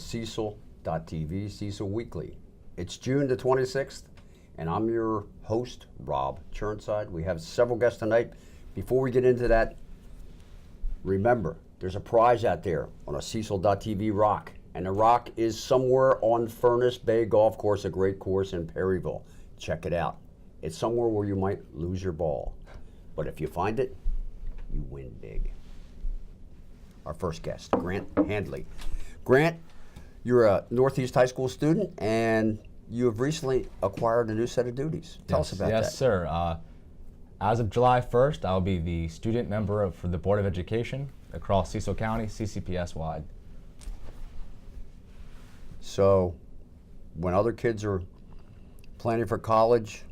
Cecil.tv, Cecil Weekly. It's June the 26th, and I'm your host, Rob Churnside. We have several guests tonight. Before we get into that, remember, there's a prize out there on a Cecil.tv rock, and the rock is somewhere on Furnace Bay Golf Course, a great course in Perryville. Check it out. It's somewhere where you might lose your ball, but if you find it, you win big. Our first guest, Grant Handley. Grant, you're a Northeast High School student, and you have recently acquired a new set of duties. Tell us about that. Yes, sir. As of July 1st, I'll be the student member for the Board of Education across Cecil County, CCPS wide. So, when other kids are planning for college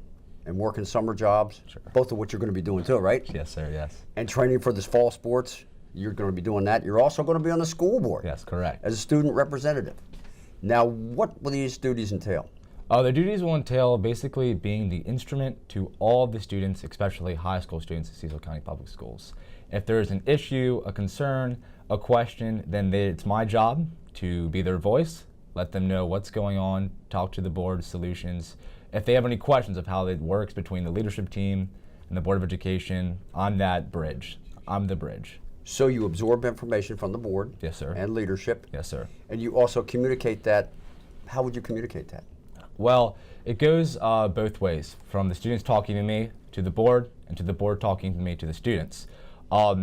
and working summer jobs, sure, both of which you're going to be doing too, right? Yes, sir, yes. And training for this fall sports, you're going to be doing that. You're also going to be on the school board. Yes, correct. As a student representative. Now, what will these duties entail? The duties will entail basically being the instrument to all of the students, especially high school students at Cecil County Public Schools. If there's an issue, a concern, a question, then it's my job to be their voice, let them know what's going on, talk to the board, solutions. If they have any questions of how it works between the leadership team and the Board of Education, I'm that bridge. I'm the bridge. So you absorb information from the board, yes, sir, and leadership. Yes, sir. And you also communicate that. How would you communicate that? Well, it goes both ways, from the students talking to me to the board, and to the board talking to me to the students. As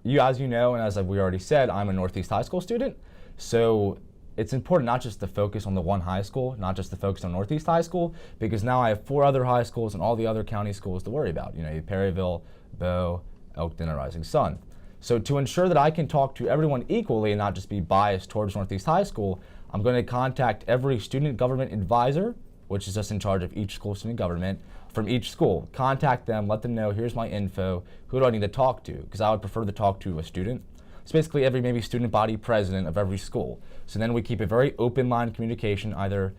you know, and as we already said, I'm a Northeast High School student, so it's important not just to focus on the one high school, not just to focus on Northeast High School, because now I have 4 other high schools and all the other county schools to worry about. You know, Perryville, Bow, Elkton, and Rising Sun. So to ensure that I can talk to everyone equally and not just be biased towards Northeast High School, I'm going to contact every student government advisor, which is just in charge of each school student government, from each school. Contact them, let them know, here's my info, who do I need to talk to? Because I would prefer to talk to a student. It's basically every maybe student body president of every school. So then we keep a very open line of communication, either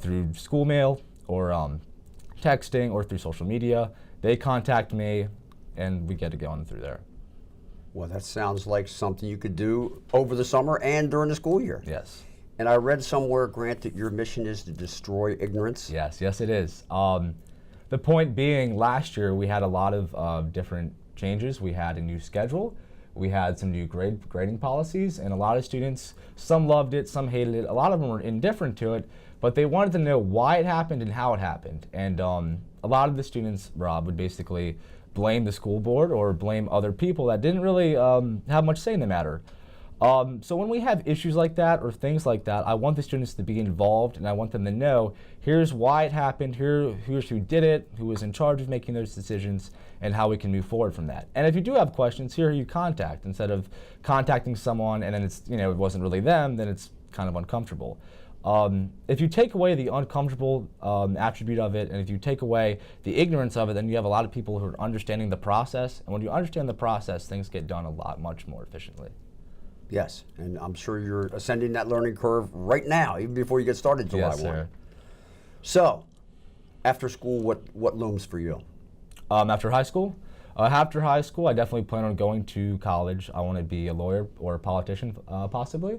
through school mail or texting or through social media. They contact me and we get it going through there. Well, that sounds like something you could do over the summer and during the school year. Yes. And I read somewhere, Grant, that your mission is to destroy ignorance. Yes, yes it is. The point being, last year we had a lot of different changes. We had a new schedule. We had some new grading policies, and a lot of students, some loved it, some hated it. A lot of them were indifferent to it, but they wanted to know why it happened and how it happened. And a lot of the students, Rob, would basically blame the school board or blame other people that didn't really have much say in the matter. So when we have issues like that or things like that, I want the students to be involved, and I want them to know, here's why it happened, here's who did it, who was in charge of making those decisions, and how we can move forward from that. And if you do have questions, here you contact, instead of contacting someone and then it's, it wasn't really them, then it's kind of uncomfortable. If you take away the uncomfortable attribute of it, and if you take away the ignorance of it, then you have a lot of people who are understanding the process, and when you understand the process, things get done much more efficiently. Yes, and I'm sure you're ascending that learning curve right now, even before you get started July 1. Yes, sir. So, after school, what looms for you? After high school? After high school, I definitely plan on going to college. I want to be a lawyer or a politician, possibly.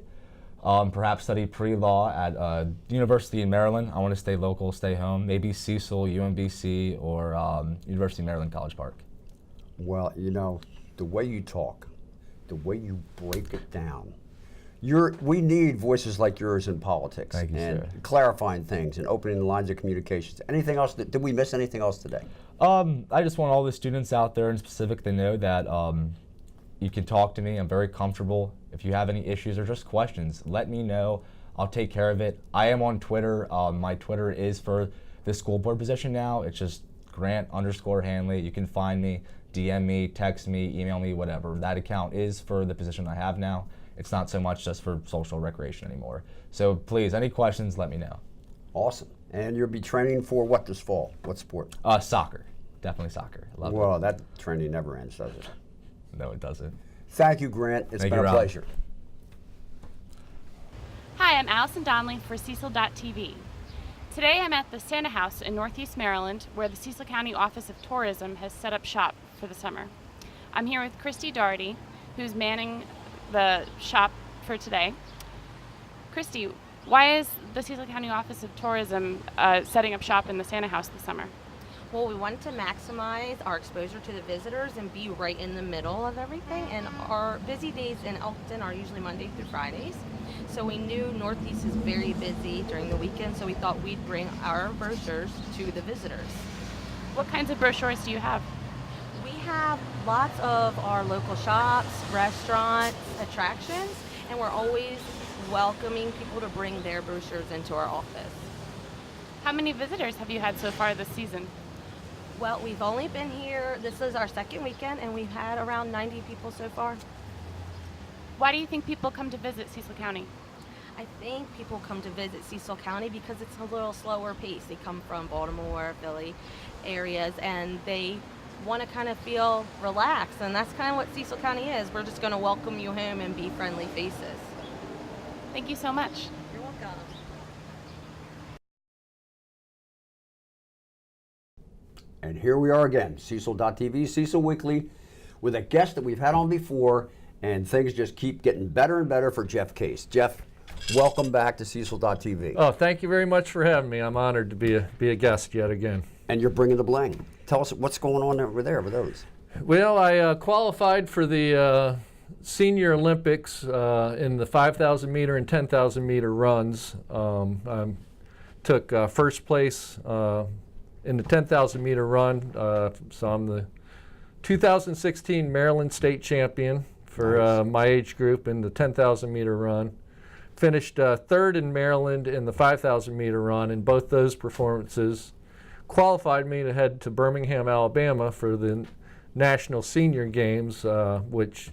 Perhaps study pre-law at the University in Maryland. I want to stay local, stay home. Maybe Cecil, UMBC, or University of Maryland, College Park. Well, the way you talk, the way you break it down, we need voices like yours in politics. Thank you, and sir. Clarifying things and opening the lines of communications. Anything else? Did we miss anything else today? I just want all the students out there in specific to know that you can talk to me. I'm very comfortable. If you have any issues or just questions, let me know. I'll take care of it. I am on Twitter. My Twitter is for the school board position now. It's just Grant_Handley. You can find me, DM me, text me, email me, whatever. That account is for the position I have now. It's not so much just for social recreation anymore. So please, any questions, let me know. Awesome. And you'll be training for what this fall? What sport? Soccer. Definitely soccer. I love it. Well, that training never ends, does it? No, it doesn't. Thank you, Grant. It's been a pleasure. Hi, I'm Allison Donley for Cecil.tv. Today I'm at the Santa House in Northeast Maryland, where the Cecil County Office of Tourism has set up shop for the summer. I'm here with Christy Doherty, who's manning the shop for today. Christy, why is the Cecil County Office of Tourism setting up shop in the Santa House this summer? Well, we wanted to maximize our exposure to the visitors and be right in the middle of everything. And our busy days in Elkton are usually Monday through Fridays. So we knew Northeast is very busy during the weekend, so we thought we'd bring our brochures to the visitors. What kinds of brochures do you have? We have lots of our local shops, restaurants, attractions, and we're always welcoming people to bring their brochures into our office. How many visitors have you had so far this season? Well, we've only been here, this is our second weekend, and we've had around 90 people so far. Why do you think people come to visit Cecil County? I think people come to visit Cecil County because it's a little slower pace. They come from Baltimore, Philly areas, and they want to kind of feel relaxed, and that's kind of what Cecil County is. We're just going to welcome you home and be friendly faces. Thank you so much. You're welcome. And here we are again, Cecil.tv, Cecil Weekly, with a guest that we've had on before, and things just keep getting better and better for Jeff Kase. Jeff, welcome back to Cecil.tv. Oh, thank you very much for having me. I'm honored to be a guest yet again. And you're bringing the bling. Tell us what's going on over there with those. Well, I qualified for the Senior Olympics in the 5,000 meter and 10,000 meter runs. I took first place in the 10,000 meter run, so I'm the 2016 Maryland State Champion for Nice. my age group in the 10,000 meter run. Finished third in Maryland in the 5,000 meter run, and both those performances qualified me to head to Birmingham, Alabama for the National Senior Games, which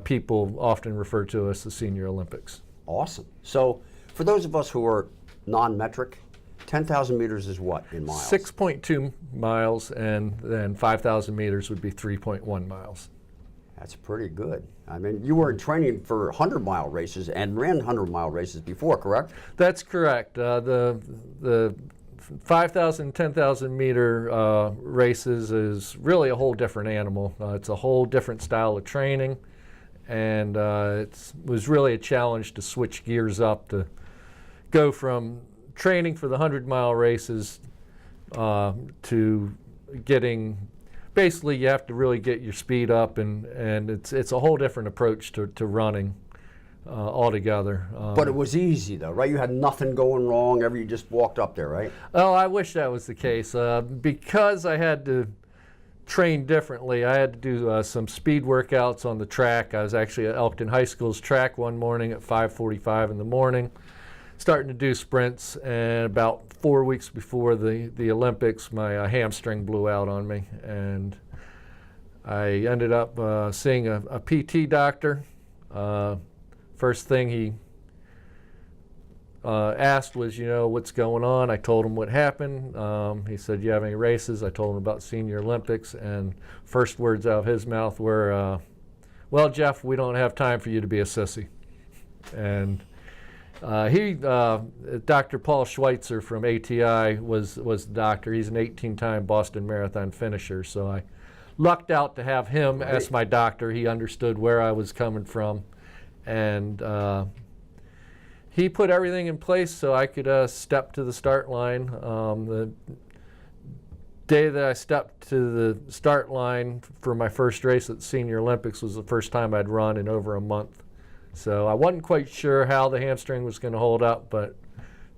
people often refer to as the Senior Olympics. Awesome. So for those of us who are non-metric, 10,000 meters is what in miles? 6.2 miles, and then 5,000 meters would be 3.1 miles. That's pretty good. I mean, you were in training for 100-mile races and ran 100-mile races before, correct? That's correct. The 5,000, 10,000 meter races is really a whole different animal. It's a whole different style of training, and it was really a challenge to switch gears up to go from training for the 100-mile races to getting, basically you have to really get your speed up, and it's a whole different approach to running altogether. But it was easy though, right? You had nothing going wrong, you just walked up there, right? Oh, I wish that was the case. Because I had to train differently, I had to do some speed workouts on the track. I was actually at Elkton High School's track one morning at 5:45 in the morning, starting to do sprints, and about 4 weeks before the Olympics, my hamstring blew out on me, and I ended up seeing a PT doctor. First thing he asked was, what's going on? I told him what happened. He said, you have any races? I told him about Senior Olympics, and first words out of his mouth were, well, Jeff, we don't have time for you to be a sissy. And Dr. Paul Schweitzer from ATI was the doctor. He's an 18-time Boston Marathon finisher, so I lucked out to have him as my doctor. He understood where I was coming from, and he put everything in place so I could step to the start line. The day that I stepped to the start line for my first race at the Senior Olympics was the first time I'd run in over a month. So I wasn't quite sure how the hamstring was going to hold up, but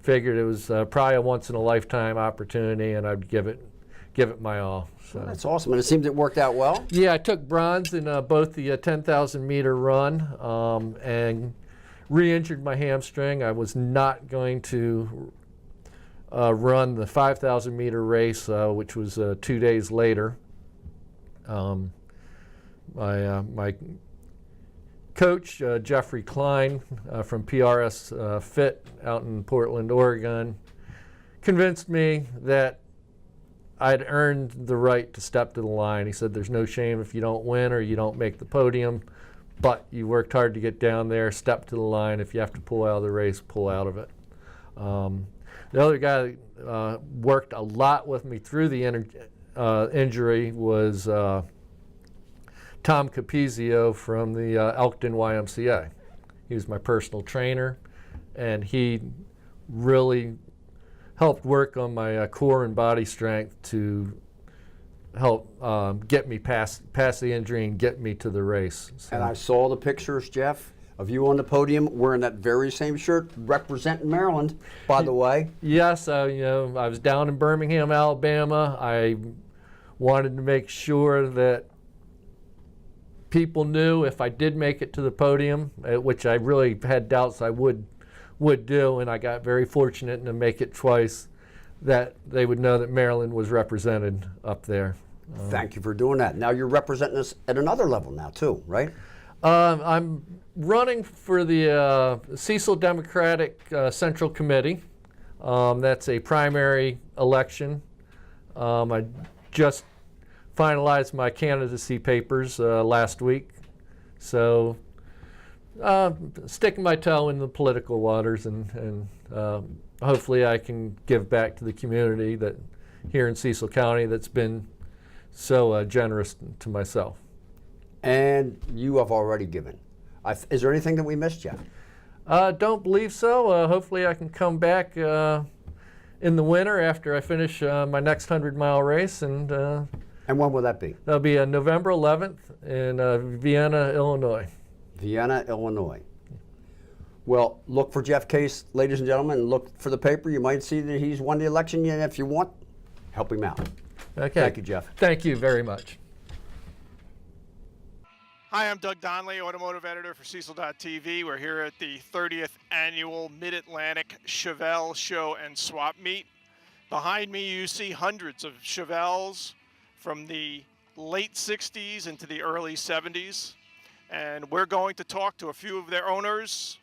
figured it was probably a once-in-a-lifetime opportunity, and I'd give it my all. So. Well, that's awesome, and it seems it worked out well. Yeah, I took bronze in both the 10,000 meter run and re-injured my hamstring. I was not going to run the 5,000 meter race, which was 2 days later. My coach, Jeffrey Klein from PRS Fit out in Portland, Oregon, convinced me that I'd earned the right to step to the line. He said, there's no shame if you don't win or you don't make the podium, but you worked hard to get down there, step to the line. If you have to pull out of the race, pull out of it. The other guy that worked a lot with me through the injury was Tom Capizio from the Elkton YMCA. He was my personal trainer, and he really helped work on my core and body strength to help get me past the injury and get me to the race. So. And I saw the pictures, Jeff, of you on the podium wearing that very same shirt, representing Maryland, by the way. Yes, I was down in Birmingham, Alabama. I wanted to make sure that people knew if I did make it to the podium, which I really had doubts I would do, and I got very fortunate to make it twice, that they would know that Maryland was represented up there. Thank you for doing that. Now you're representing us at another level now too, right? I'm running for the Cecil Democratic Central Committee. That's a primary election. I just finalized my candidacy papers last week. So sticking my toe in the political waters, and hopefully I can give back to the community that here in Cecil County that's been so generous to myself. And you have already given. Is there anything that we missed, Jeff? Don't believe so. Hopefully I can come back in the winter after I finish my next 100-mile race. And when will that be? that'll be November 11th in Vienna, Illinois. Vienna, Illinois. Well, look for Jeff Kase, ladies and gentlemen. Look for the paper. You might see that he's won the election. And if you want, help him out. Okay. Thank you, Jeff. Thank you very much. Hi, I'm Doug Donley, automotive editor for Cecil.tv. We're here at the 30th Annual Mid-Atlantic Chevelle Show and Swap Meet. Behind me, you see hundreds of Chevelles from the late 60s into the early 70s. And we're going to talk to a few of their owners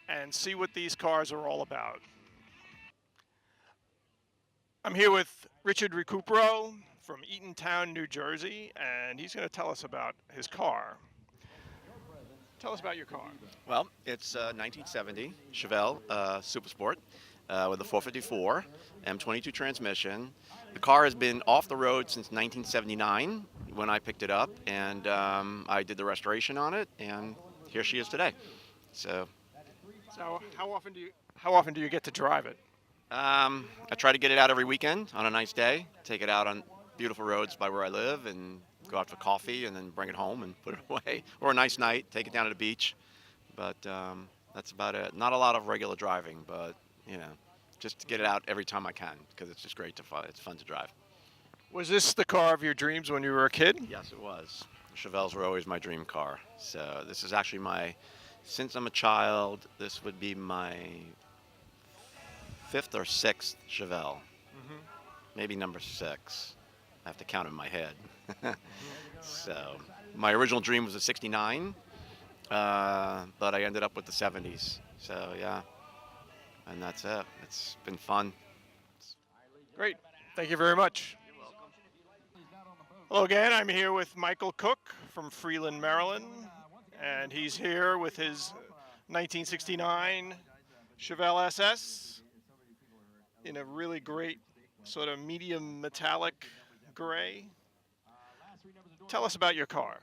and see what these cars are all about. I'm here with Richard Recupero from Eatontown, New Jersey, and he's going to tell us about his car. Tell us about your car. Well, it's a 1970 Chevelle Super Sport with a 454 M22 transmission. The car has been off the road since 1979 when I picked it up, and I did the restoration on it, and here she is today. So how often do you get to drive it? I try to get it out every weekend on a nice day, take it out on beautiful roads by where I live, and go out for coffee and then bring it home and put it away. Or a nice night, take it down to the beach. But that's about it. Not a lot of regular driving, but just to get it out every time I can, because it's just great it's fun to drive. Was this the car of your dreams when you were a kid? Yes, it was. Chevelles were always my dream car. So this is actually since I'm a child, this would be my 5th or 6th Chevelle. Mm-hmm. Maybe number 6. I have to count in my head. So my original dream was a 69, but I ended up with the 70s. So yeah, and that's it. It's been fun. Great. Thank you very much. You're welcome. Hello again. I'm here with Michael Cook from Freeland, Maryland, and he's here with his 1969 Chevelle SS in a really great sort of medium metallic gray. Tell us about your car.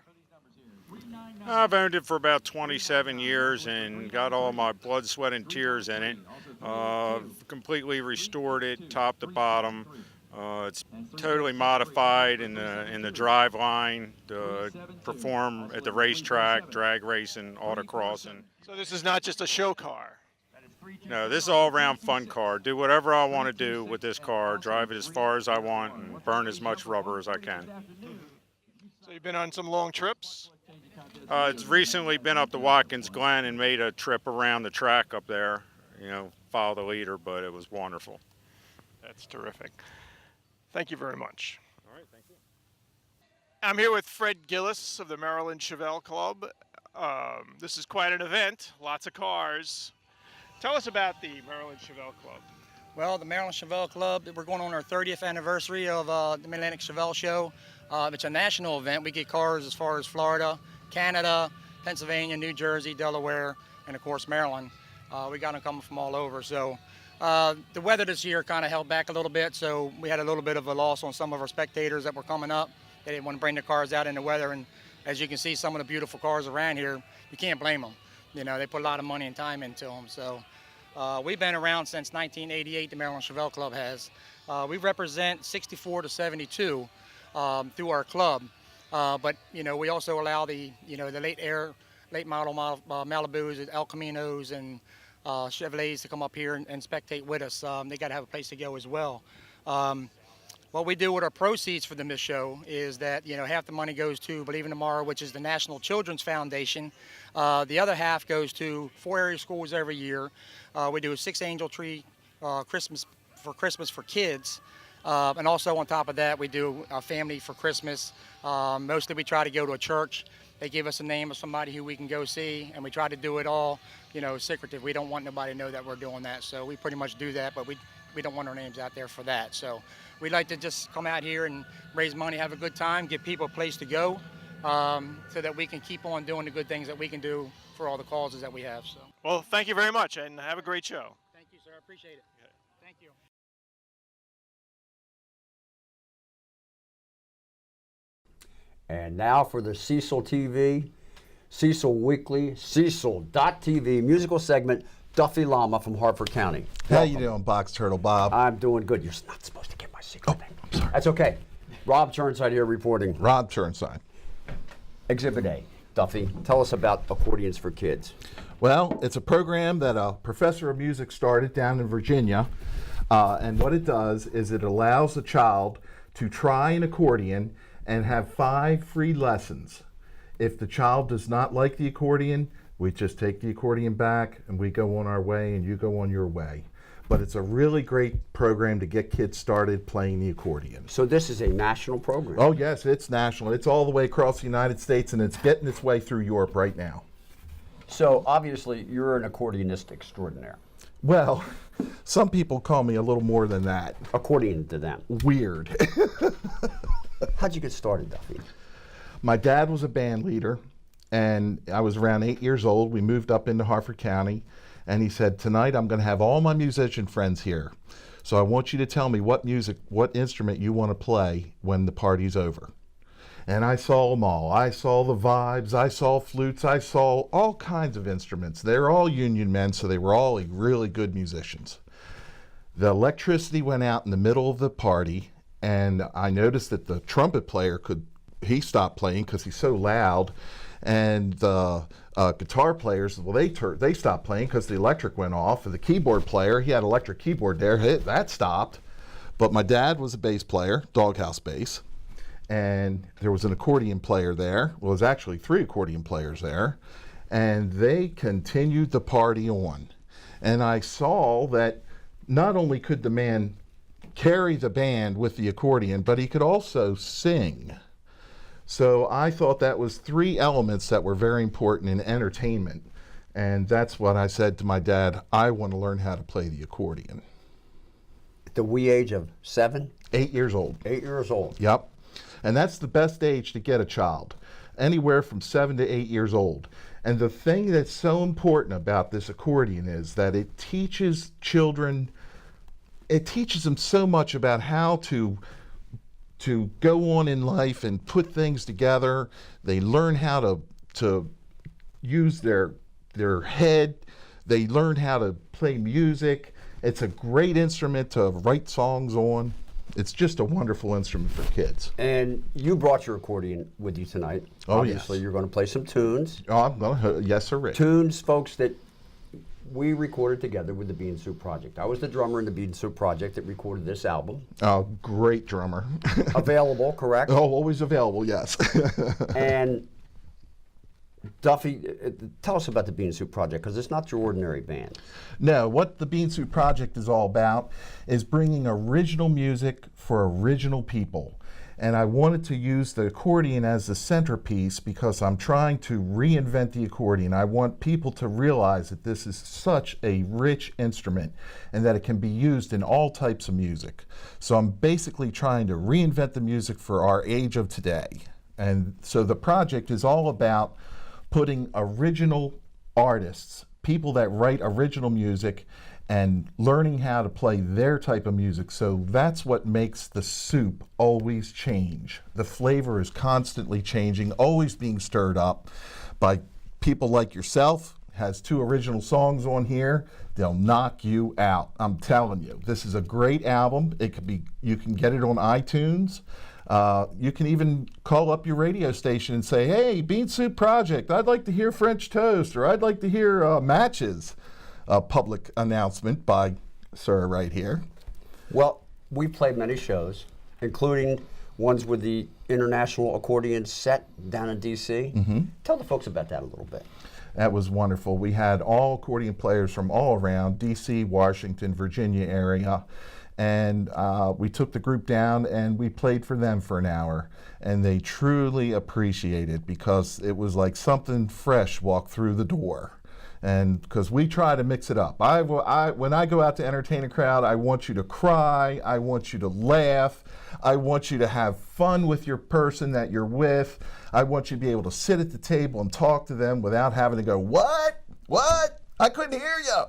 I've owned it for about 27 years and got all my blood, sweat, and tears in it. Completely restored it, top to bottom. It's totally modified in the drive line to perform at the racetrack, drag racing, autocrossing. So this is not just a show car. No, this is all-around fun car. Do whatever I want to do with this car, drive it as far as I want, and burn as much rubber as I can. So you've been on some long trips? It's recently been up to Watkins Glen and made a trip around the track up there, follow the leader, but it was wonderful. That's terrific. Thank you very much. All right, thank you. I'm here with Fred Gillis of the Maryland Chevelle Club. This is quite an event, lots of cars. Tell us about the Maryland Chevelle Club. Well, the Maryland Chevelle Club, we're going on our 30th anniversary of the Mid-Atlantic Chevelle Show. It's a national event. We get cars as far as Florida, Canada, Pennsylvania, New Jersey, Delaware, and of course Maryland. We got them coming from all over. So the weather this year kind of held back a little bit, so we had a little bit of a loss on some of our spectators that were coming up. They didn't want to bring their cars out in the weather, and as you can see, some of the beautiful cars around here, you can't blame them. They put a lot of money and time into them. So We've been around since 1988, the Maryland Chevelle Club has. We represent 64 to 72 through our club. But, you know, we also allow the late model Malibus, El Caminos, and Chevrolets to come up here and spectate with us. They got to have a place to go as well. What we do with our proceeds for the Miss Show is that, you know, half the money goes to Believe in Tomorrow, which is the National Children's Foundation. The other half goes to 4 area schools every year. We do a 6 angel tree Christmas for kids. And also on top of that, we do a family for Christmas. Mostly we try to go to a church. They give us a name of somebody who we can go see, and we try to do it all, you know, secretive. We don't want nobody to know that we're doing that. So we pretty much do that, but we don't want our names out there for that. So we like to just come out here and raise money, have a good time, give people a place to go, so that we can keep on doing the good things that we can do for all the causes that we have. So. Well, thank you very much, and have a great show. Thank you, sir. I appreciate it. Thank you. And now for the Cecil TV, Cecil Weekly, Cecil.tv musical segment, Duffy Llama from Hartford County. How you doing, Box Turtle Bob? I'm doing good. You're not supposed to get my secret name. I'm sorry. That's okay. Rob Turnside here reporting. Rob Turnside. Exhibit A. Duffy, tell us about Accordions for Kids. Well, it's a program that a professor of music started down in Virginia. And what it does is it allows a child to try an accordion and have 5 free lessons. If the child does not like the accordion, we just take the accordion back and we go on our way and you go on your way. But it's a really great program to get kids started playing the accordion. So this is a national program. Oh yes, it's national. It's all the way across the United States and it's getting its way through Europe right now. So obviously you're an accordionist extraordinaire. Well, some people call me a little more than that. Accordion to them. Weird. How'd you get started, Duffy? My dad was a band leader, and I was around 8 years old. We moved up into Hartford County, and he said, tonight I'm going to have all my musician friends here. So I want you to tell me what instrument you want to play when the party's over. And I saw them all. I saw the vibes, I saw flutes, I saw all kinds of instruments. They're all union men, so they were all really good musicians. The electricity went out in the middle of the party, and I noticed that the trumpet player he stopped playing because he's so loud, and the guitar players, well, they stopped playing because the electric went off. And the keyboard player, he had electric keyboard there, that stopped. But my dad was a bass player, doghouse bass, and there was an accordion player there. Well, there's actually 3 accordion players there, and they continued the party on. And I saw that not only could the man carry the band with the accordion, but he could also sing. So I thought that was 3 elements that were very important in entertainment. And that's what I said to my dad, I want to learn how to play the accordion. At the wee age of 7? 8 years old. 8 years old. Yep. And that's the best age to get a child, anywhere from 7 to 8 years old. And the thing that's so important about this accordion is that it teaches children, it teaches them so much about how to go on in life and put things together. They learn how to use their head. They learn how to play music. It's a great instrument to write songs on. It's just a wonderful instrument for kids. And you brought your accordion with you tonight. Oh, obviously, yes. You're going to play some tunes. Oh, I'm going to, yes, sir, Rick. Tunes, folks, that we recorded together with the Bean Soup Project. I was the drummer in the Bean Soup Project that recorded this album. Oh, great drummer. Available, correct? Oh, always available, yes. And Duffy, tell us about the Bean Soup Project, because it's not your ordinary band. No, what the Bean Soup Project is all about is bringing original music for original people. And I wanted to use the accordion as the centerpiece because I'm trying to reinvent the accordion. I want people to realize that this is such a rich instrument and that it can be used in all types of music. So I'm basically trying to reinvent the music for our age of today. And so the project is all about putting original artists, people that write original music, and learning how to play their type of music. So that's what makes the soup always change. The flavor is constantly changing, always being stirred up by people like yourself Has 2 original songs on here. They'll knock you out. I'm telling you, this is a great album. It could be. You can get it on iTunes. You can even call up your radio station and say, "Hey, Bean Soup Project, I'd like to hear French Toast, or I'd like to hear Matches." A public announcement by Sir right here. Well, we played many shows, including ones with the International Accordion Set down in D.C. Tell the folks about that a little bit. That was wonderful. We had all accordion players from all around D.C., Washington, Virginia area, and we took the group down and we played for them for an hour, and they truly appreciated it because it was like something fresh walked through the door. And because we try to mix it up. When I go out to entertain a crowd, I want you to cry, I want you to laugh, I want you to have fun with your person that you're with. I want you to be able to sit at the table and talk to them without having to go, what? What? I couldn't hear you.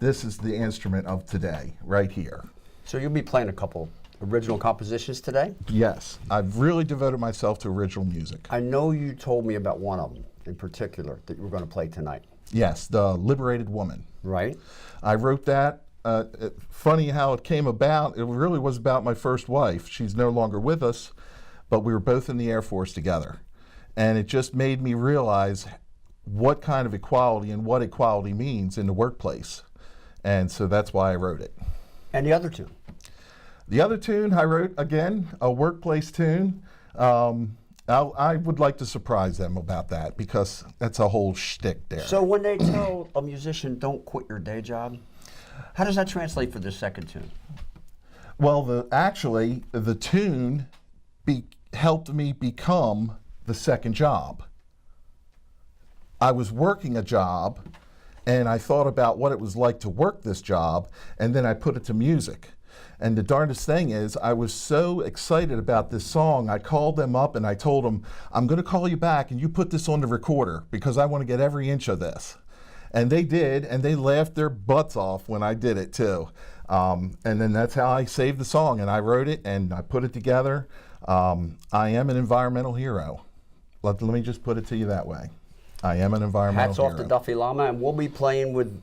This is the instrument of today, right here. So you'll be playing a couple original compositions today? Yes, I've really devoted myself to original music. I know you told me about one of them in particular that you were going to play tonight. Yes, The Liberated Woman. Right. I wrote that. Funny how it came about. It really was about my first wife. She's no longer with us, but we were both in the Air Force together. And it just made me realize what kind of equality and what equality means in the workplace. And so that's why I wrote it. And the other tune? The other tune I wrote, again, a workplace tune. I would like to surprise them about that because that's a whole shtick there. So when they tell a musician, don't quit your day job, how does that translate for the second tune? Well, actually, the tune helped me become the second job. I was working a job, and I thought about what it was like to work this job, and then I put it to music. And the darndest thing is, I was so excited about this song, I called them up and I told them, I'm going to call you back and you put this on the recorder because I want to get every inch of this. And they did, and they laughed their butts off when I did it too. And then that's how I saved the song, and I wrote it and I put it together. I am an environmental hero. Let me just put it to you that way. I am an environmental hero. Hats off to Duffy Llama, and we'll be playing with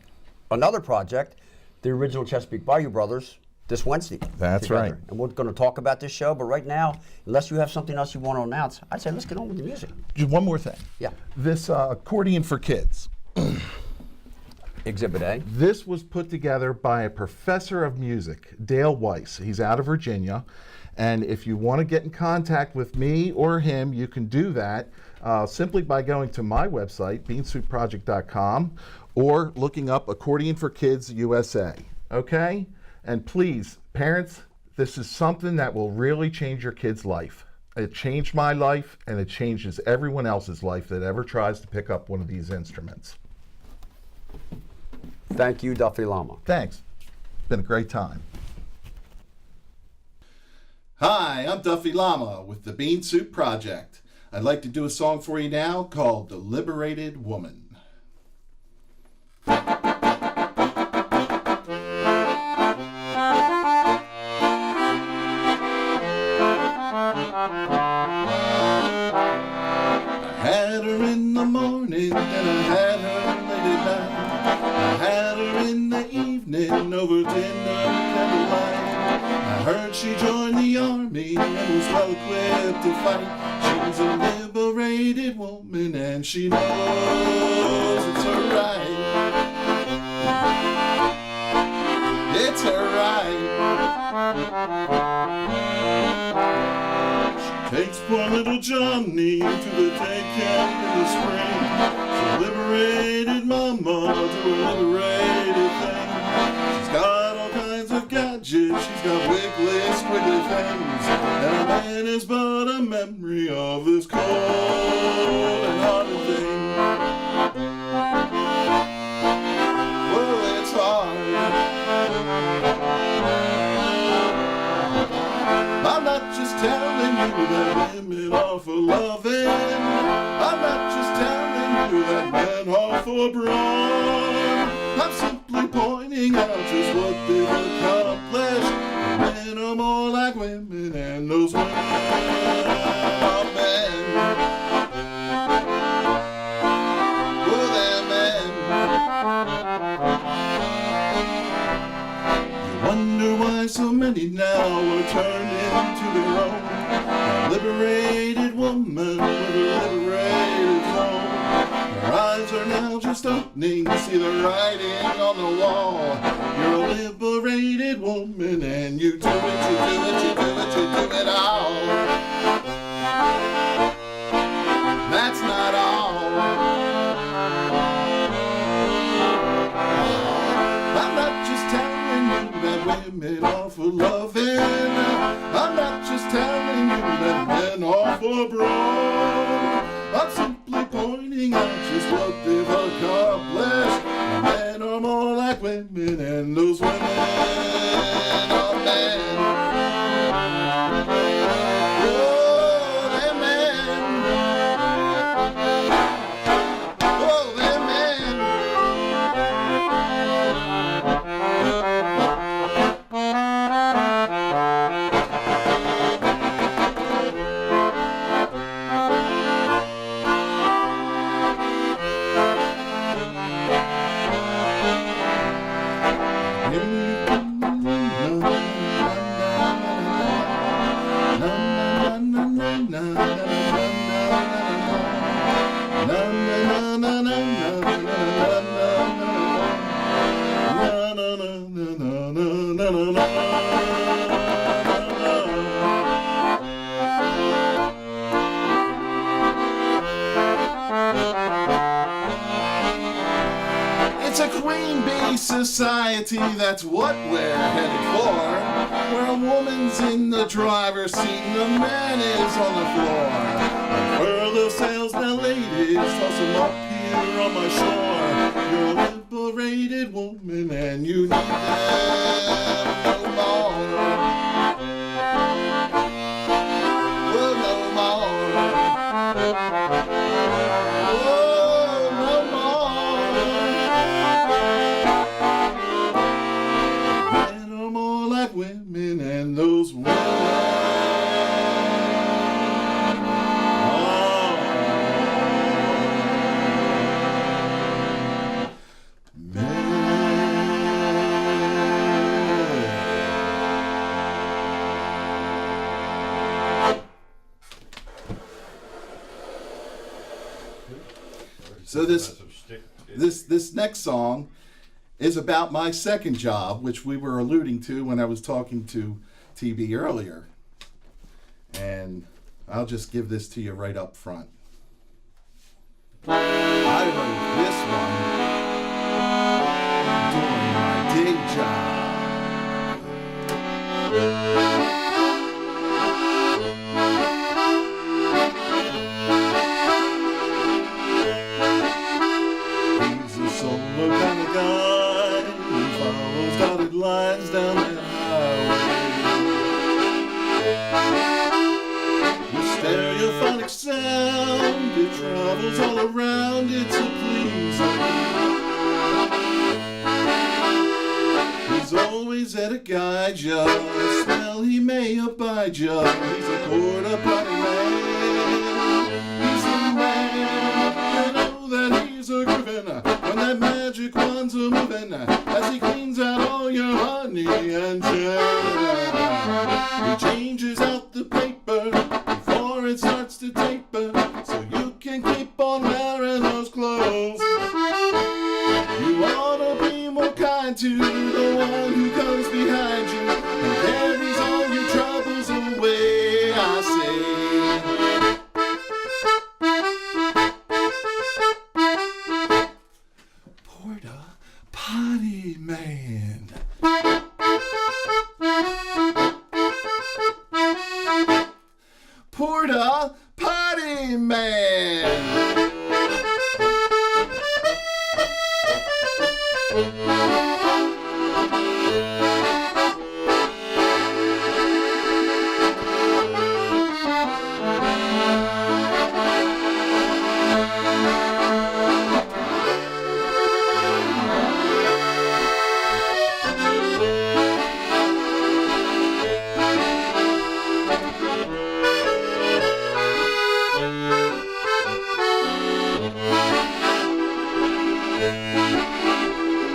another project, the original Chesapeake Bayou Brothers, this Wednesday. That's together. right. And we're going to talk about this show, but right now, unless you have something else you want to announce, I'd say let's get on with the music. Just one more thing. Yeah. This accordion for kids. Exhibit A. This was put together by a professor of music, Dale Weiss. He's out of Virginia. And if you want to get in contact with me or him, you can do that simply by going to my website, beansoupproject.com, or looking up Accordion for Kids USA. Okay? And please, parents, this is something that will really change your kid's life. It changed my life, and it changes everyone else's life that ever tries to pick up one of these instruments. Thank you, Duffy Llama. Thanks. Been a great time. Hi, I'm Duffy Llama with the Bean Soup Project. I'd like to do a song for you now called The Liberated Woman. I had her in the morning and I had her late at night. I had her in the evening over dinner candlelight. I heard she joined the army and was well equipped to fight. She's a liberated woman and she knows it's her right. It's her right. She takes poor little Johnny to the day camp in the spring. She's a liberated mama to a liberated thing. She's got all kinds of gadgets, she's got wiggly, squiggly things. And a man is but a memory of this cold and hearted thing. Well, it's hard. I'm not just telling you that women are for loving. I'm not just telling you that men are for brawn. I'm simply pointing out just what they've accomplished. Men are more like women and those women are men. Well, they're men. many now are turned into their own. A liberated woman with a liberated soul. Her eyes are now just opening to see the writing on the wall. You're a liberated woman and you do it, you do it, you do it, you do it all. That's not all. I'm not just telling you that women are for loving. I'm not just telling you that men are for broad. I'm simply pointing out just what they've accomplished. Men are more like women and those women are men. Oh, they're men. Oh, they're men. It's a queen bee society, that's what we're headed for. Where a woman's in the driver's seat and the man is on the floor. Unfurl those sails now, ladies, toss them up here on my shore. You're a liberated woman and you need them no more. Oh, no more. Oh, no more. Men are more like women and those women So this next song is about my second job, which we were alluding to when I was talking to TB earlier. And I'll just give this to you right up front. I wrote this one during my day job. Solo kind of guy who follows dotted lines down that highway. With stereophonic sound, it travels all around it to please me. He's always at a guy job, the smell he may abide you. He's a porta potty man. He's the man, you know that he's a groovin'. When that magic wand's a moving, as he cleans out all your honey and jam. He changes out the paper before it starts to taper, so you can keep on wearing those clothes. You ought to be more kind to the one who comes behind you and carries all your troubles away, I say. Porta Potty Man. Porta Potty Man.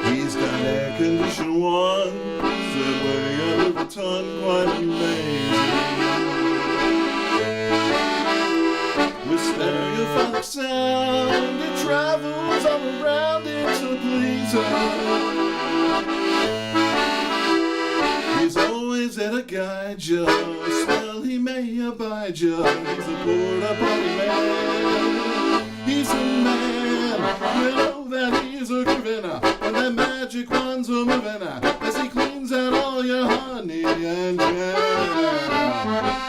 He's got where you find the sound. It travels all around it to please her. He's always there to guide you. Well, he may abide you. He's a porta potty man. He's a man. You know that he's a giving. When that magic wand's a moving. As he cleans out all your honey and jam.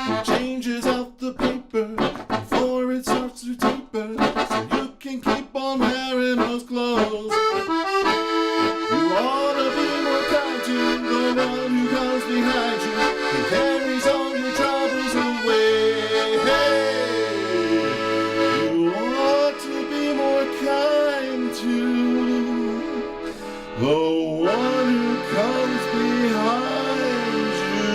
He changes out the paper before it starts to taper, so you can keep on wearing those clothes. You ought to be more kind to the one who comes behind you and carries all your troubles away. You ought to be more kind to the one who comes behind you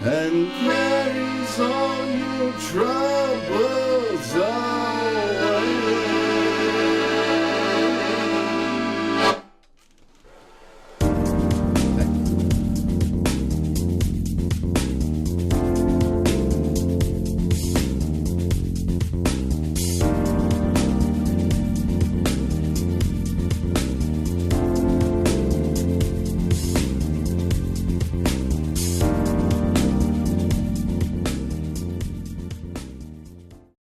and carries all your troubles away.